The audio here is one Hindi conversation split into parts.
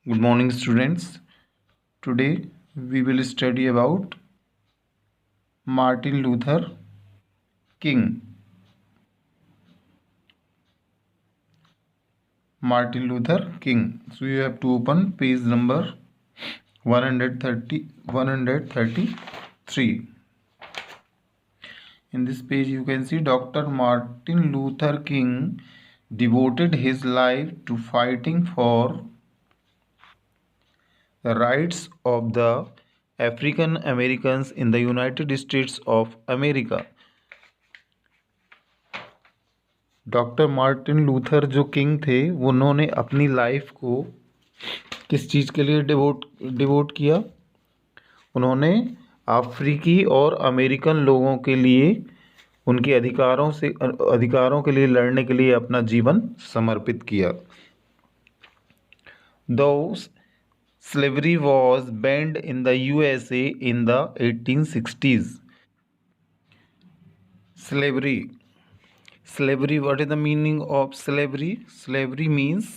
Good morning, students. Today we will study about Martin Luther King. Martin Luther King. So you have to open page number 133. In this page you can see Dr. Martin Luther King devoted his life to fighting for the rights of the African Americans in the United States of America. Doctor Martin Luther जो किंग थे उन्होंने अपनी लाइफ को किस चीज़ के लिए डिवोट किया। उन्होंने अफ्रीकी और अमेरिकन लोगों के लिए उनके अधिकारों के लिए लड़ने के लिए अपना जीवन समर्पित किया। दो slavery was banned in the USA in the 1860s. Slavery, what is the meaning of slavery? Slavery means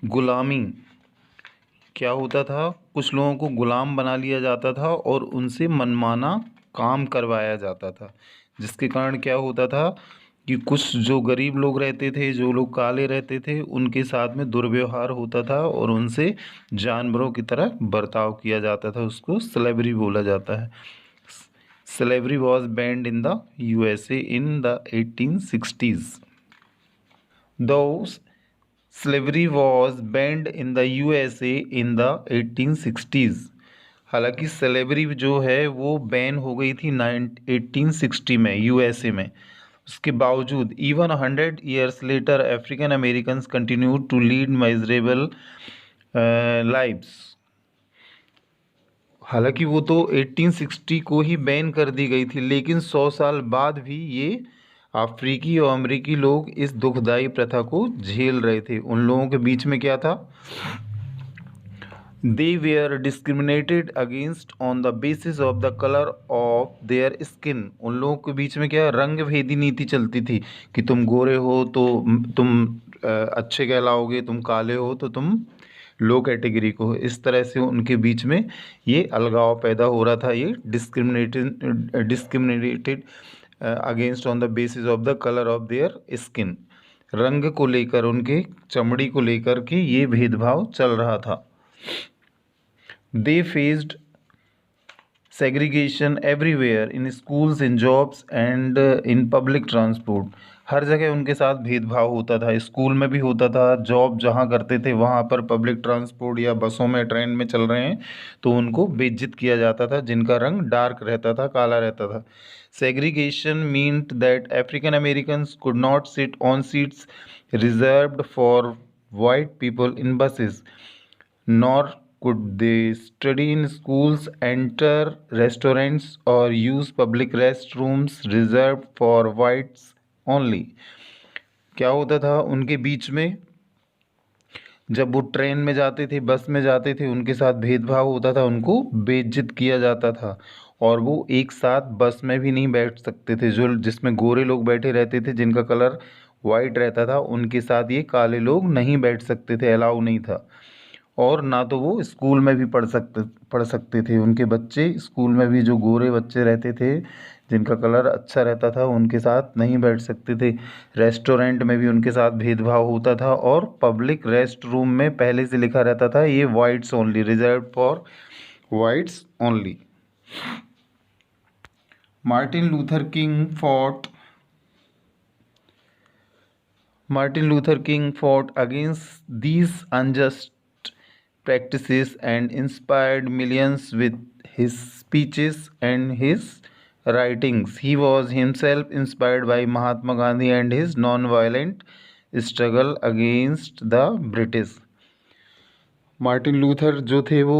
गुलामी। क्या होता था, कुछ लोगों को गुलाम बना लिया जाता था और उनसे मनमाना काम करवाया जाता था, जिसके कारण क्या होता था कि कुछ जो गरीब लोग रहते थे, जो लोग काले रहते थे, उनके साथ में दुर्व्यवहार होता था और उनसे जानवरों की तरह बर्ताव किया जाता था। उसको स्लेवरी बोला जाता है। Slavery was banned in the USA in the 1860s. Though slavery was banned in the USA in the 1860s. हालांकि स्लेवरी जो है वो बैन हो गई थी 1860 में USA में। उसके बावजूद even 100 years later African Americans continue to lead miserable lives. हालांकि वो तो 1860 को ही बैन कर दी गई थी, लेकिन 100 साल बाद भी ये अफ्रीकी और अमेरिकी लोग इस दुखदाई प्रथा को झेल रहे थे। उन लोगों के बीच में क्या था, they were discriminated against on the basis of the colour of their skin. उन लोगों के बीच में क्या, रंग भेदी नीति चलती थी कि तुम गोरे हो तो तुम अच्छे कहलाओगे, तुम काले हो तो तुम लो कैटेगरी को। इस तरह से उनके बीच में ये अलगाव पैदा हो रहा था। ये discriminated against on the basis of the colour of their skin. रंग को लेकर, उनके चमड़ी को लेकर के ये भेदभाव चल रहा था। दे faced segregation everywhere in schools, in jobs and in public transport. हर जगह उनके साथ भेदभाव होता था। स्कूल में भी होता था, जॉब जहाँ करते थे वहाँ पर पब्लिक ट्रांसपोर्ट या बसों में, ट्रेन में चल रहे हैं तो उनको बेइज्जत किया जाता था, जिनका रंग डार्क रहता था, काला रहता था। Segregation meant that African Americans could not sit on seats reserved for white people in buses, nor could they study in schools, enter restaurants or use public restrooms reserved for whites only. क्या होता था उनके बीच में, जब वो ट्रेन में जाते थे, बस में जाते थे, उनके साथ भेदभाव होता था, उनको बेइज्जत किया जाता था और वो एक साथ बस में भी नहीं बैठ सकते थे। जो जिसमें गोरे लोग बैठे रहते थे, जिनका कलर वाइट रहता था, उनके साथ ये काले लोग नहीं बैठ सकते थे, अलाउ नहीं था। और ना तो वो स्कूल में भी पढ़ सकते थे। उनके बच्चे स्कूल में भी, जो गोरे बच्चे रहते थे जिनका कलर अच्छा रहता था, उनके साथ नहीं बैठ सकते थे। रेस्टोरेंट में भी उनके साथ भेदभाव होता था और पब्लिक रेस्ट रूम में पहले से लिखा रहता था ये whites only, reserve for whites only. Martin Luther King fought against these unjust practices and inspired millions with his speeches and his writings. He was himself inspired by Mahatma Gandhi and his non-violent struggle against the British. Martin Luther जो थे वो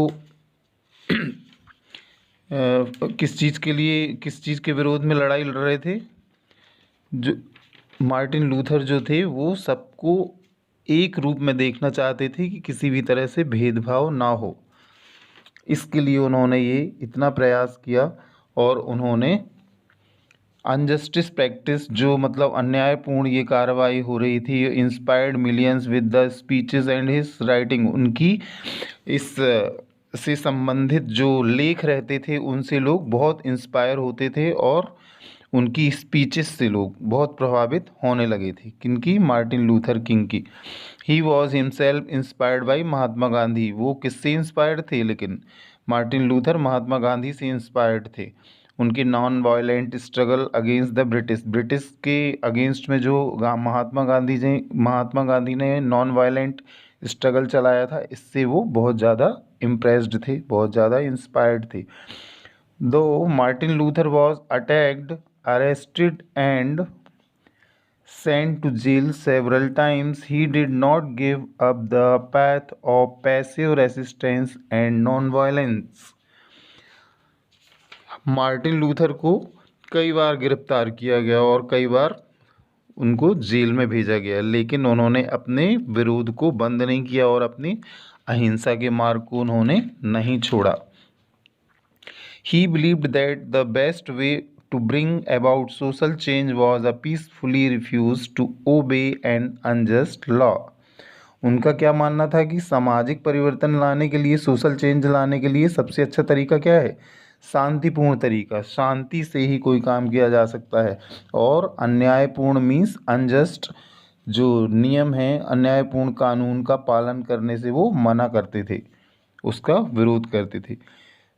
किस चीज़ के विरोध में लड़ाई लड़ रहे थे। जो मार्टिन लूथर जो थे वो सबको एक रूप में देखना चाहते थे कि किसी भी तरह से भेदभाव ना हो। इसके लिए उन्होंने ये इतना प्रयास किया और उन्होंने अनजस्टिस प्रैक्टिस, जो मतलब अन्यायपूर्ण ये कार्रवाई हो रही थी, inspired millions with the speeches and his writing, उनकी इस से संबंधित जो लेख रहते थे उनसे लोग बहुत इंस्पायर होते थे और उनकी स्पीचेस से लोग बहुत प्रभावित होने लगे थे। किनकी? मार्टिन लूथर किंग की। He was himself inspired by Mahatma Gandhi. वो किससे इंस्पायर्ड थे? लेकिन मार्टिन लूथर महात्मा गांधी से इंस्पायर्ड थे। उनकी non violent struggle against the British, British के अगेंस्ट में जो महात्मा गांधी ने नॉन वायलेंट स्ट्रगल चलाया था, इससे वो बहुत ज़्यादा इम्प्रेस्ड थे, बहुत ज़्यादा इंस्पायर्ड थे। दो Martin Luther was attacked, arrested and sent to jail several times, he did not give up the path of passive resistance and non-violence. Martin Luther को कई बार गिरफ्तार किया गया और कई बार उनको जेल में भेजा गया, लेकिन उन्होंने अपने विरोध को बंद नहीं किया और अपनी अहिंसा के मार्ग को उन्होंने नहीं छोड़ा। He believed that the best way to bring about social change was a peacefully refuse to obey an unjust law. उनका क्या मानना था कि सामाजिक परिवर्तन लाने के लिए, सोशल चेंज लाने के लिए सबसे अच्छा तरीका क्या है? शांतिपूर्ण तरीका। शांति से ही कोई काम किया जा सकता है। और अन्यायपूर्ण मीन्स अनजस्ट, जो नियम है, अन्यायपूर्ण कानून का पालन करने से वो मना करते थे, उसका विरोध करते थे।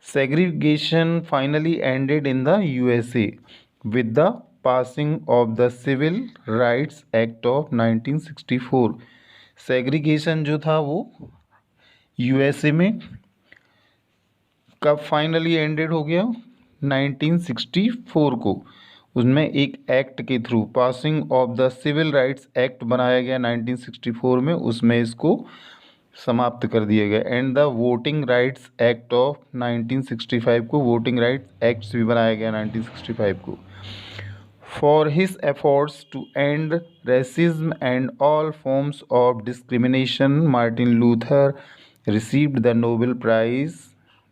Segregation finally ended in the USA with the passing of the Civil Rights Act of 1964. Segregation जो था वो यूएसए में कब फाइनली एंडेड हो गया? 1964 को। उसमें एक एक्ट के through, passing of the civil rights act बनाया गया 1964 में, उसमें इसको समाप्त कर दिया गया। And the voting rights act of 1965 को वोटिंग राइट्स एक्ट भी बनाया गया 1965 को। For his efforts to end racism and all forms of discrimination, Martin Luther received the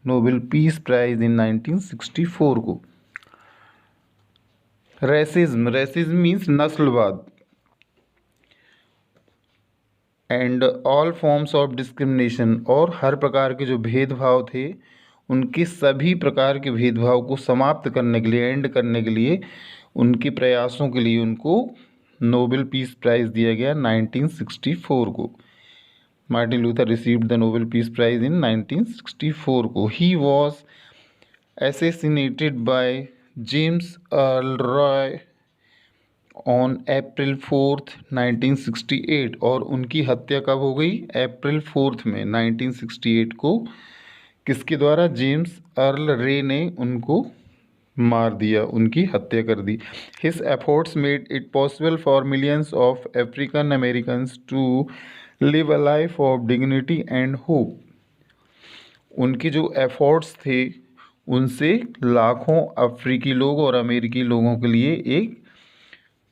Nobel Peace Prize in 1964 को। रेसिज्म मीन्स नस्लवाद, and all forms of discrimination, और हर प्रकार के जो भेदभाव थे, उनके सभी प्रकार के भेदभाव को समाप्त करने के लिए, एंड करने के लिए, उनके प्रयासों के लिए उनको नोबेल पीस प्राइज़ दिया गया 1964 को। Martin Luther received the Nobel peace prize इन 1964 को। He was assassinated by James Earl Roy on April 4, 1968, और उनकी हत्या कब हो गई? अप्रैल 4 में 1968 को। किसके द्वारा? जेम्स अर्ल रे ने उनको मार दिया, उनकी हत्या कर दी। His efforts made it possible for millions of African Americans to live a life of dignity and hope. उनके जो एफर्ट्स थे, उनसे लाखों अफ्रीकी लोग और अमेरिकी लोगों के लिए एक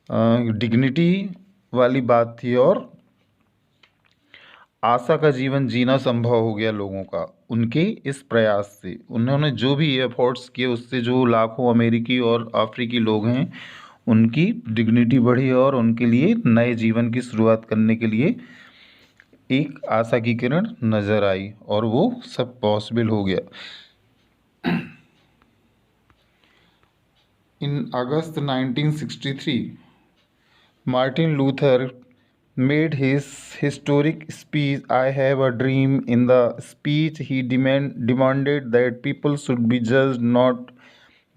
डिग्निटी वाली बात थी और आशा का जीवन जीना संभव हो गया लोगों का, उनके इस प्रयास से। उन्होंने जो भी एफर्ट्स किए, उससे जो लाखों अमेरिकी और अफ्रीकी लोग हैं, उनकी डिग्निटी बढ़ी और उनके लिए नए जीवन की शुरुआत करने के लिए एक आशा की किरण नज़र आई और वो सब पॉसिबल हो गया। इन अगस्त 1963 Martin Luther made his historic speech, I Have a Dream. In the speech, he demanded that people should be judged not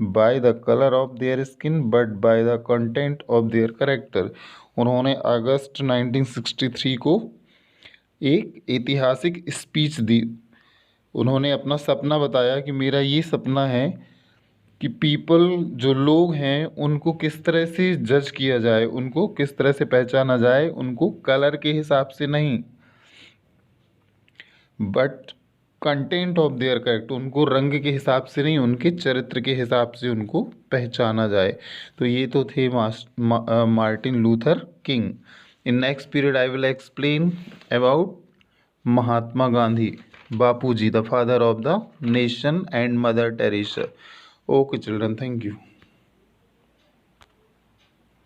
by the color of their skin but by the content of their character. उन्होंने अगस्त 1963 को एक ऐतिहासिक स्पीच दी। उन्होंने अपना सपना बताया कि मेरा ये सपना है कि पीपल, जो लोग हैं, उनको किस तरह से जज किया जाए, उनको किस तरह से पहचाना जाए, उनको कलर के हिसाब से नहीं, but content of their character, उनको रंग के हिसाब से नहीं, उनके चरित्र के हिसाब से उनको पहचाना जाए। तो ये तो थे Martin Luther King. In next period I will explain about Mahatma Gandhi, Bapu ji, the father of the nation, and Mother Teresa. Okay, children, thank you.